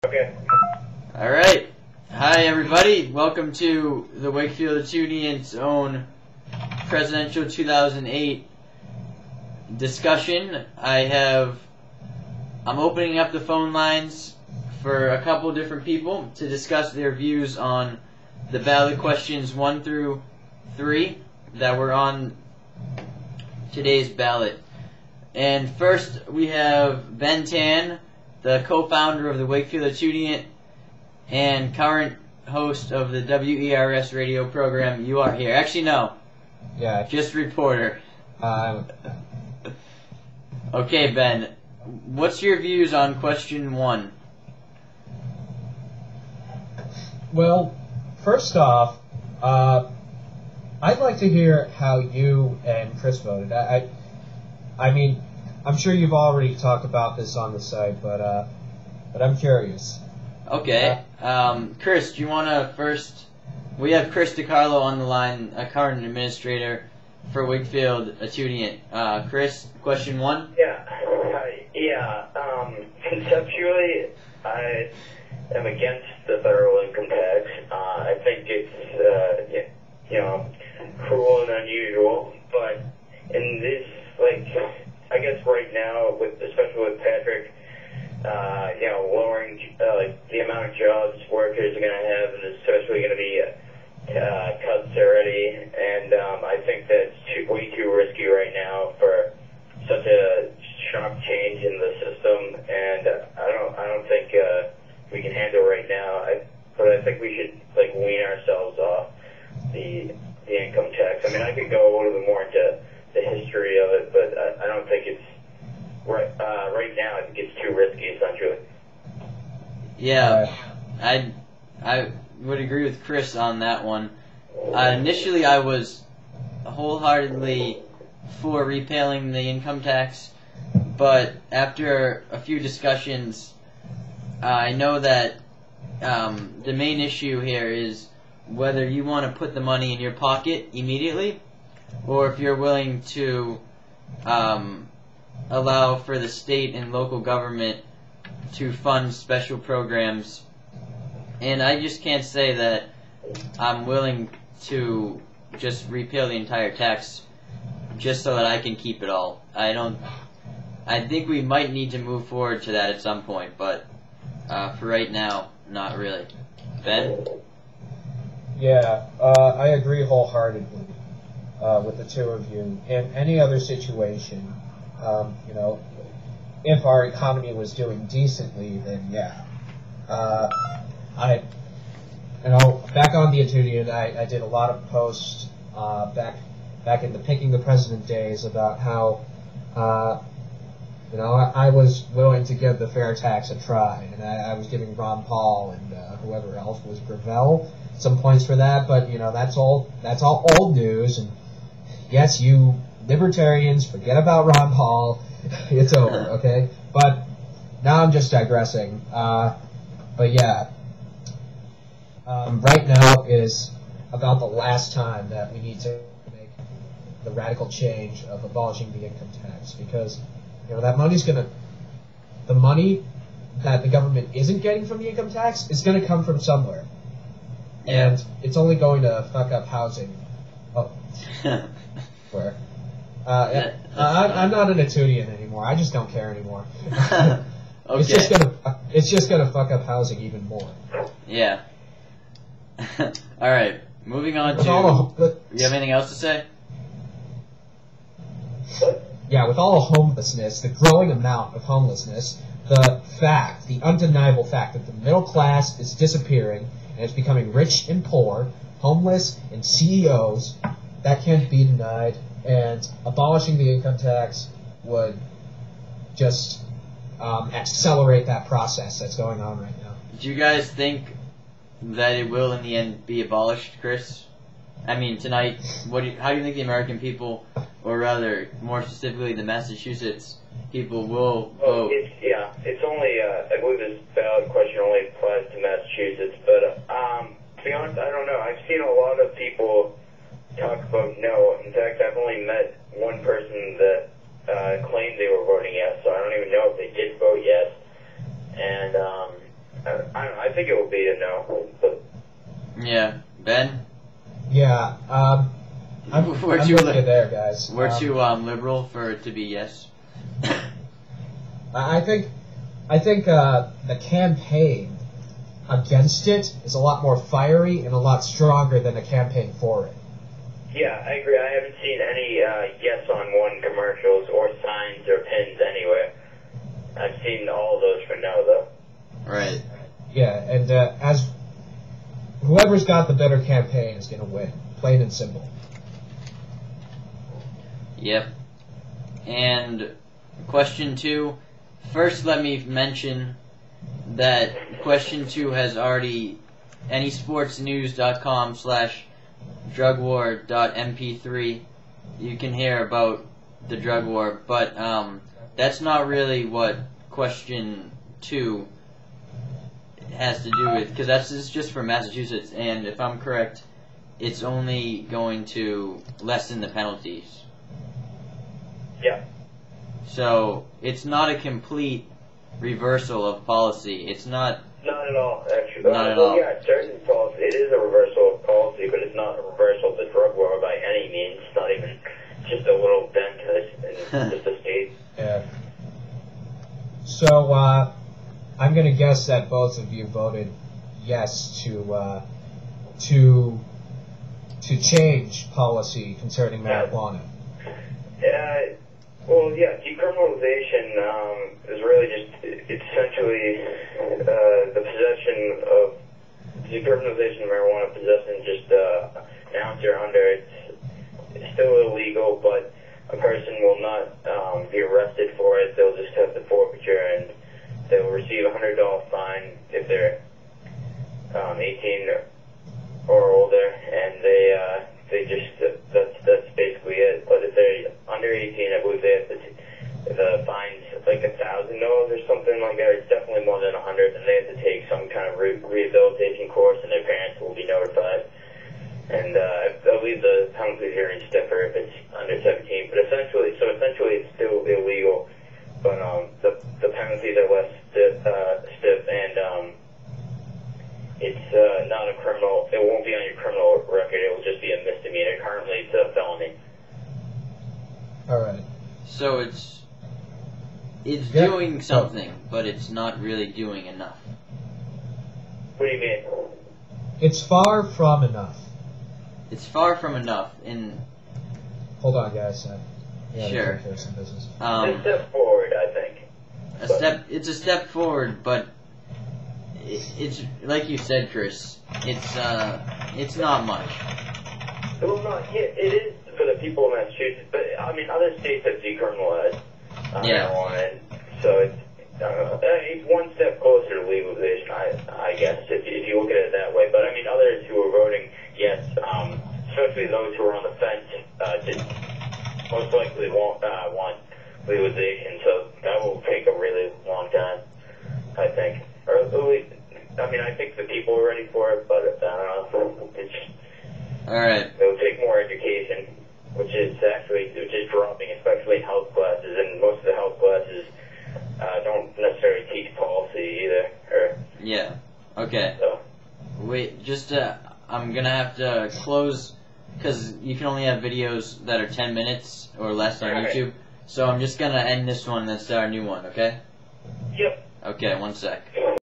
Okay. All right. Hi, everybody. Welcome to the Wakefield Etudnian's own presidential 2008 discussion. I'm opening up the phone lines for a couple different people to discuss their views on the ballot questions 1 through 3 that were on today's ballot. And first, we have Ben Tan, the co-founder of the Wakefield Etudnian and current host of the WERS radio program. You Are Here. Actually, no. Yeah. Just reporter. Okay, Ben. What's your views on question 1? Well, first off, I'd like to hear how you and Chris voted. I mean, I'm sure you've already talked about this on the site, but I'm curious. Okay. Chris, do you want to first... We have Chris DiCarlo on the line, a current administrator for Wakefield Etudnian. Chris, question 1? Yeah. Conceptually, I am against the federal income tax. I think it's, cruel and unusual. But in this, I guess right now, especially with Patrick, lowering the amount of jobs workers are going to have, and especially going to be cuts already. And I think that's way too risky right now for such a sharp change in the system. And I don't think we can handle right now. But I think we should wean ourselves off the income tax. I mean, I could go a little bit more into the history of it, but I don't think it's right now. I think it's too risky, essentially. Yeah, I would agree with Chris on that one. Initially, I was wholeheartedly for repealing the income tax, but after a few discussions, I know that the main issue here is whether you want to put the money in your pocket immediately, or if you're willing to allow for the state and local government to fund special programs. And I just can't say that I'm willing to just repeal the entire tax just so that I can keep it all. I think we might need to move forward to that at some point, but for right now, not really. Ben? Yeah, I agree wholeheartedly with the two of you. In any other situation, if our economy was doing decently, then yeah. Back on the Etudnian, I did a lot of posts back in the Picking the President days about how I was willing to give the fair tax a try, and I was giving Ron Paul and whoever else was Gravel some points for that, but that's all old news. And yes, you libertarians, forget about Ron Paul. It's over, okay? But now I'm just digressing. But yeah, right now is about the last time that we need to make the radical change of abolishing the income tax, because that the money that the government isn't getting from the income tax is going to come from somewhere. Yeah. And it's only going to fuck up housing. Oh. Where? I'm not an Etudnian anymore. I just don't care anymore. Okay. It's just gonna fuck up housing even more. Yeah. All right. Moving on to. You have anything else to say? Yeah, with all the homelessness, the growing amount of homelessness, the undeniable fact that the middle class is disappearing and it's becoming rich and poor, homeless and CEOs, that can't be denied. And abolishing the income tax would just accelerate that process that's going on right now. Do you guys think that it will in the end be abolished, Chris? I mean, tonight, how do you think the American people, or rather, more specifically, the Massachusetts people will vote? It's only, I believe this ballot question only applies to Massachusetts, but to be honest, I don't know. I've seen a lot of people talk about no. In fact, I've only met one person that claimed they were voting yes, so I don't even know if they did vote yes. And I think it will be a no. But Yeah, Ben. Yeah. I'm We're with too you li- there, guys. We're too liberal for it to be yes. I think the campaign against it is a lot more fiery and a lot stronger than the campaign for it. yeah, I agree. I haven't seen any yes on one commercials or signs or pins anywhere. I've seen all of those for no, though. Right. Yeah, and as whoever's got the better campaign is going to win, plain and simple. Yep. And question 2. First, let me mention that question 2 has already anysportsnews.com/drugwar.mp3. You can hear about the drug war, but that's not really what question 2 has to do with, because this is just for Massachusetts, and if I'm correct, it's only going to lessen the penalties. Yeah. So it's not a complete reversal of policy. It's not. Not at all, actually. Not at well, all. yeah, certain policy, it is a reversal of policy, but it's not a reversal of the drug war by any means. It's not even just a little dent in just the state. Yeah. So I'm going to guess that both of you voted yes to change policy concerning marijuana. Well, yeah, decriminalization is really just, it's essentially the possession of, decriminalization of marijuana possession just an ounce or under. It's still illegal, but a person will not be arrested for it. They'll just have the forfeiture, and they'll receive a $100 fine if they're 18 or older, and they just, that's basically it. But if they're under 18, I believe they have to, the fine's like $1,000 or something like that. It's definitely more than 100, and they have to take some kind of rehabilitation course, and their parents will be notified. And I believe the penalties are even stiffer if it's under 17. But essentially it's still illegal, but the penalties are less stiff, and it's not a criminal. It won't be on your criminal record. It will just be a misdemeanor. Currently, it's a felony. All right. So it's Yeah. doing something, but it's not really doing enough. What do you mean? It's far from enough. It's far from enough. In Hold on, guys. Yeah, Sure. take care of some business. It's a step forward, I think. It's a step forward, but it's like you said, Chris. It's not much. Well, it is for the people of Massachusetts, but I mean, other states have decriminalized marijuana, and so it's one step closer to legalization, I guess, if you look at it that way. But I mean, others who are voting yes, especially those who are on the fence, most likely won't want legalization. So that will take a really long time, I think. Or at least, I mean, I think the people are ready for it, but I don't know. All right. It'll take more education, which is dropping, especially in health classes, and most of the health classes don't necessarily teach policy either. Yeah. Okay. So. Wait, I'm gonna have to close, because you can only have videos that are 10 minutes or less on Alright. YouTube. So I'm just gonna end this one and start a new one, okay? Yep. Okay, one sec.